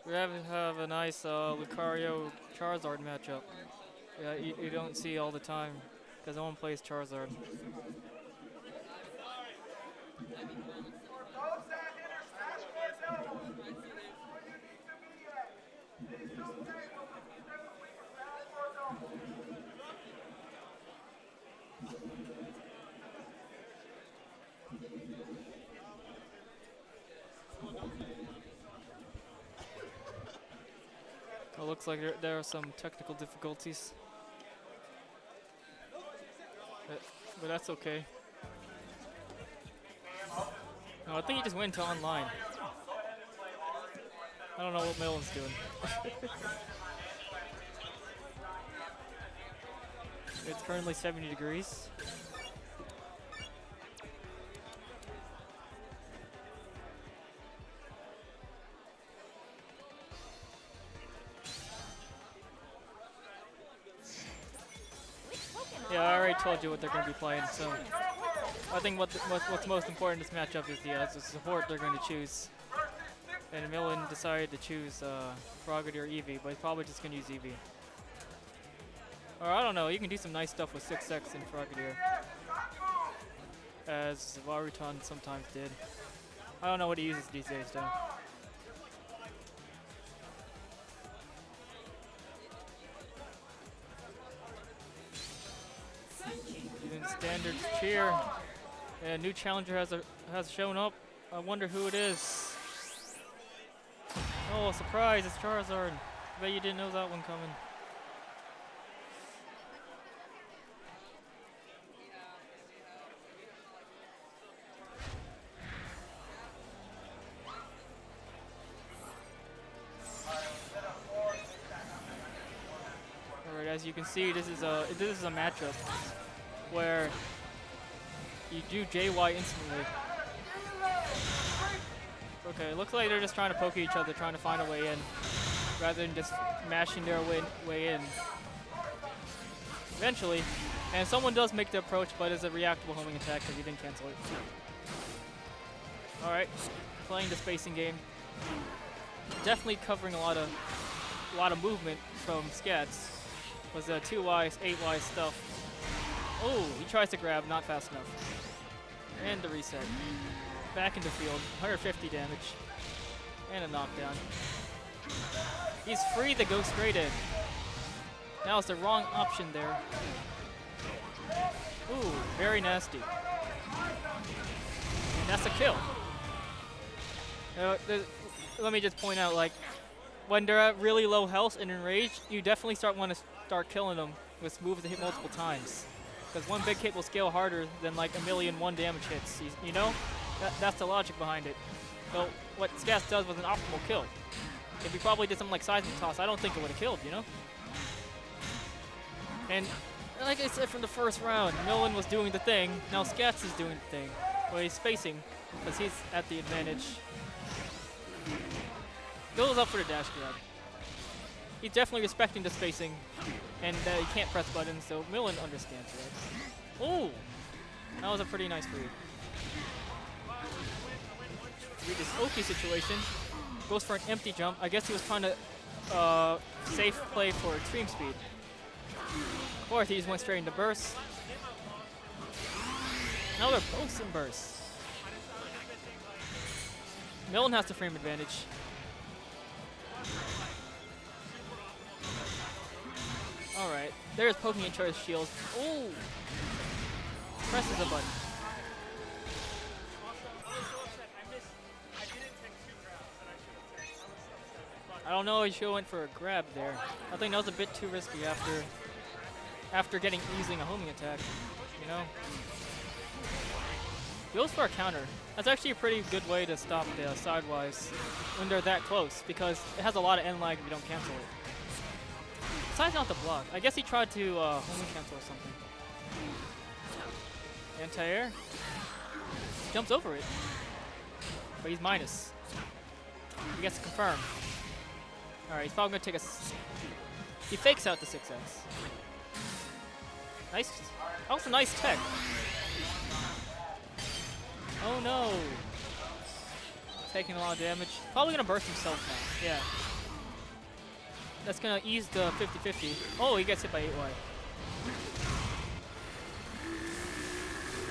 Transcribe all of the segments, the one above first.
We have a nice Lucario Charizard matchup. Yeah, you don't see all the time because no one plays Charizard. It looks like there are some technical difficulties, but that's okay. No, I think he just went to online. I don't know what Milln's doing. It's currently 70 degrees. Yeah, I already told you what they're going to be playing, so I think what's most important in this matchup is the support they're going to choose. And Milln decided to choose Frogadier or Eevee, but he's probably just going to use Eevee. Or I don't know, you can do some nice stuff with 6X and Frogadier, as Varuton sometimes did. I don't know what he uses these days though. Using standard cheer. And a new challenger has shown up. I wonder who it is. Oh, surprise, it's Charizard. I bet you didn't know that one coming. Alright, as you can see, this is a matchup where you do JY instantly. Okay, it looks like they're just trying to poke each other, trying to find a way in, rather than just mashing their way in. Eventually, and someone does make the approach, but it's a reactable homing attack because you didn't cancel it. Alright, playing the spacing game. Definitely covering a lot of movement from Scatz. Was 2Ys, 8Y stuff. Oh, he tries to grab, not fast enough. And the reset. Back into field, 150 damage. And a knockdown. He's free to go straight in. Now it's the wrong option there. Ooh, very nasty. And that's a kill. Let me just point out, like, when they're at really low health and enraged, you definitely want to start killing them with moves that hit multiple times. Because one big hit will scale harder than like 1,000,001 damage hits. You know? That's the logic behind it. So what Scatz does was an optimal kill. If he probably did something like seismic toss, I don't think it would have killed, you know? And like I said from the first round, Milln was doing the thing, now Scatz is doing the thing. Well, he's spacing, because he's at the advantage. Goes up for the dash grab. He's definitely respecting the spacing, and he can't press buttons, so Milln understands, right? Ooh! That was a pretty nice read. Read this Oki situation. Goes for an empty jump. I guess he was trying to safe play for extreme speed. Of course, he just went straight into burst. Now they're both in burst. Milln has the frame advantage. Alright, there's poking each other's shields. Ooh! Presses a button. I don't know, he should have went for a grab there. I think that was a bit too risky after using a homing attack, you know? Goes for a counter. That's actually a pretty good way to stop the sidewise when they're that close, because it has a lot of end lag if you don't cancel it. Besides not the block. I guess he tried to homing cancel or something. Anti-air. Jumps over it. But he's minus. He gets to confirm. Alright, he's probably going to take he fakes out the 6X. Nice. That was a nice tech. Oh no. taking a lot of damage. Probably gonna burst himself now. Yeah. That's gonna ease the 50-50. Oh, he gets hit by 8Y.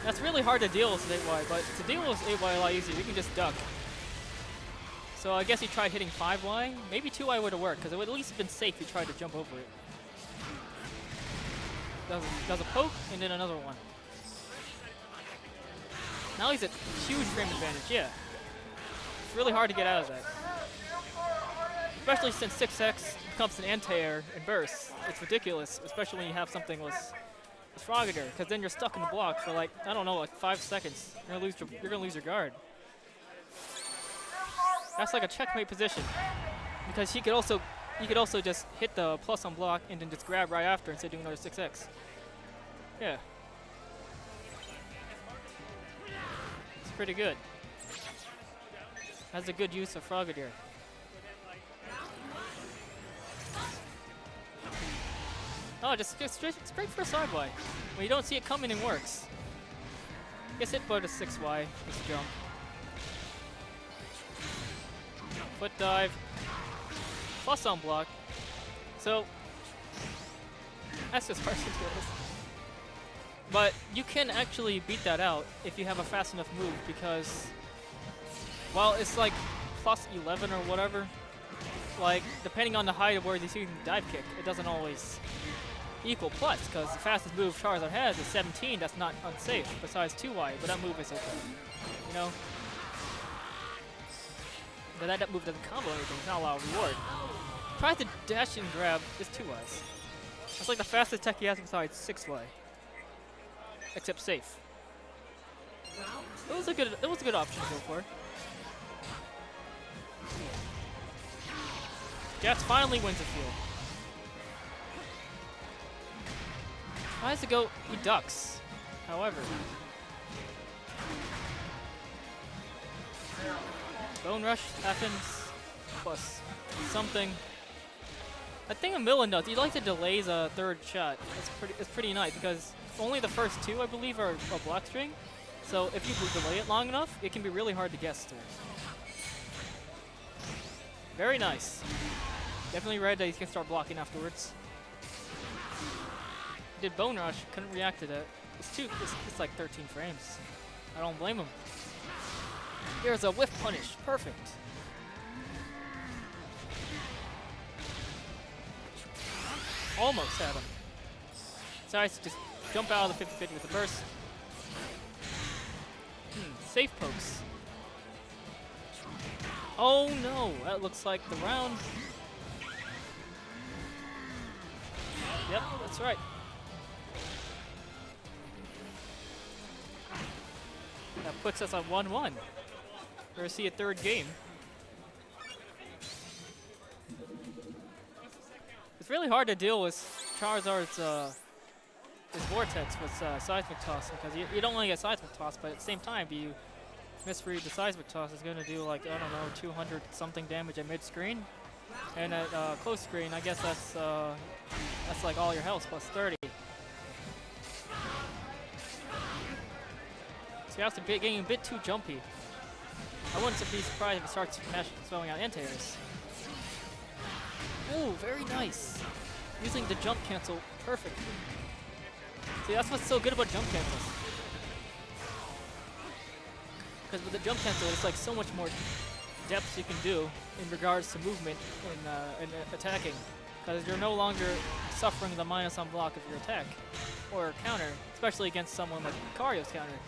That's really hard to deal with 8Y, but to deal with 8Y a lot easier. You can just duck. So I guess he tried hitting 5Y. Maybe 2Y would have worked, because it would at least have been safe if he tried to jump over it. Does a poke, and then another one. Now he's at huge frame advantage, yeah. It's really hard to get out of that. Especially since 6X becomes an anti-air and bursts. It's ridiculous, especially when you have something with Frogger, because then you're stuck in the block for like, I don't know, like 5 seconds. You're gonna lose your guard. That's like a checkmate position, because he could also just hit the plus on block and then just grab right after instead of doing another 6X. Yeah. It's pretty good. That's a good use of Frogadier. Oh, just straight for a side Y. When you don't see it coming, it works. Gets hit by the 6Y. Just jump. Foot dive. Plus on block. So that's just hard to do. But you can actually beat that out if you have a fast enough move, because while it's like plus 11 or whatever, like depending on the height of where he's using the dive kick, it doesn't always equal plus, because the fastest move Charizard has is 17. That's not unsafe, besides 2Y, but that move is okay. You know? But that move doesn't combo anything, it's not a lot of reward. Try to dash and grab is 2Ys. That's like the fastest tech he has besides 6Y. Except safe. It was a good option to go for. Scatz finally wins the field. Tries to go, he ducks. However, Bone Rush happens, plus something. I think a Milln does. He likes to delay a third shot. It's pretty nice, because only the first two, I believe, are a block string. So if you delay it long enough, it can be really hard to guess through. Very nice. Definitely read that he's gonna start blocking afterwards. Did Bone Rush, couldn't react to that. It's like 13 frames. I don't blame him. Here's a whiff punish, perfect. Almost had him. Decides to just jump out of the 50-50 with a burst. Safe pokes. Oh no, that looks like the round. Yep, that's right. That puts us on 1-1. We're gonna see a third game. It's really hard to deal with Charizard's his Vortex with Seismic Toss, because you don't only get Seismic Toss, but at the same time, if you misread the Seismic Toss, is going to do like, I don't know, 200 something damage at mid-screen. And at close screen, I guess that's like all your health plus 30. So you have to be getting a bit too jumpy. I wouldn't be surprised if it starts throwing out anti-airs. Ooh, very nice. Using the jump cancel perfectly. See, that's what's so good about jump cancels. Because with the jump cancel, it's like so much more depth you can do in regards to movement and attacking. Because you're no longer suffering the minus on block of your attack or counter, especially against someone like Cario's counter,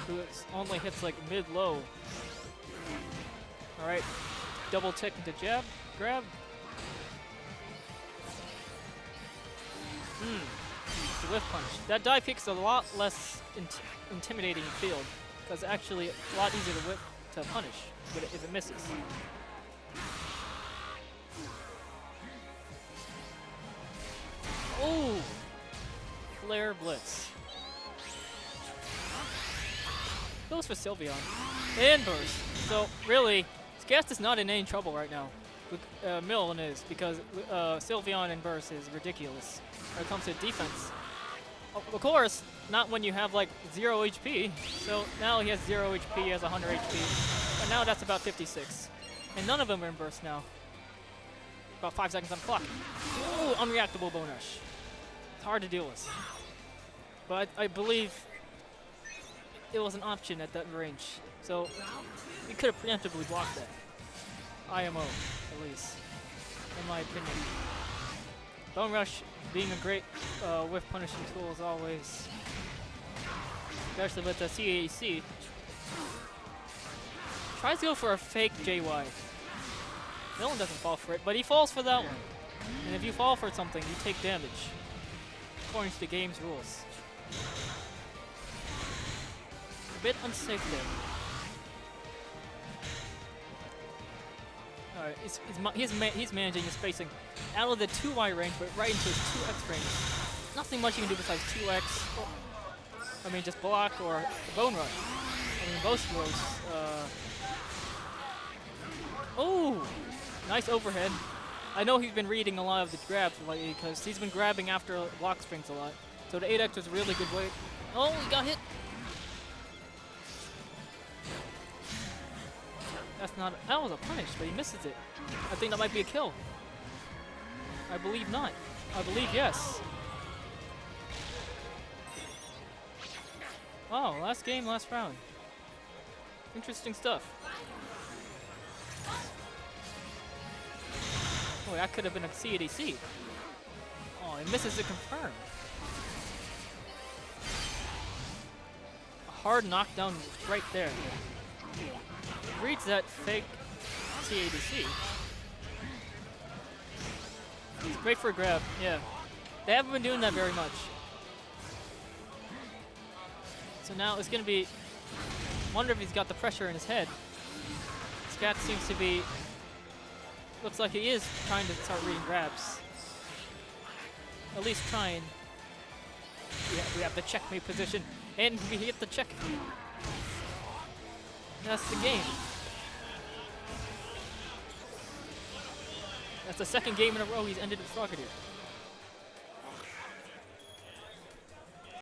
who only hits like mid-low. Alright, double tick into jab, grab. The whiff punch. That dive kick's a lot less intimidating in field, because it's actually a lot easier to punish if it misses. Oh! Flare Blitz. Goes for Sylveon. And burst. So, really, Scatz is not in any trouble right now. Milln is, because Sylveon and burst is ridiculous when it comes to defense. Of course, not when you have like 0 HP. So now he has 0 HP, he has 100 HP. But now that's about 56. And none of them are in burst now. About 5 seconds on the clock. Ooh, unreactable bone rush. It's hard to deal with. But I believe it was an option at that range. So we could have preemptively blocked that. IMO, at least, in my opinion. Bone rush being a great whiff punishing tool as always. Especially with the CAC. Tries to go for a fake JY. Milln doesn't fall for it, but he falls for that one. And if you fall for something, you take damage. According to the game's rules. A bit unsafe there. Alright, he's managing his spacing out of the 2Y range, but right into his 2X range. Nothing much you can do besides 2X. Or, I mean, just block or bone rush. I mean, both throws. Oh! Nice overhead. I know he's been reading a lot of the grabs lately because he's been grabbing after block strings a lot. So the 8X was a really good way. Oh, he got hit! That's not. That was a punish, but he misses it. I think that might be a kill. I believe not. I believe yes. Oh, last game, last round. Interesting stuff. Oh, that could have been a CADC. Oh, he misses it confirmed. A hard knockdown right there. Reads that fake CADC. It's great for a grab, yeah. They haven't been doing that very much. So now it's gonna be, wonder if he's got the pressure in his head. Scatz seems to be, looks like he is trying to start reading grabs. At least trying. We have the checkmate position, and we hit the check. That's the game. That's the second game in a row he's ended with Frogger here.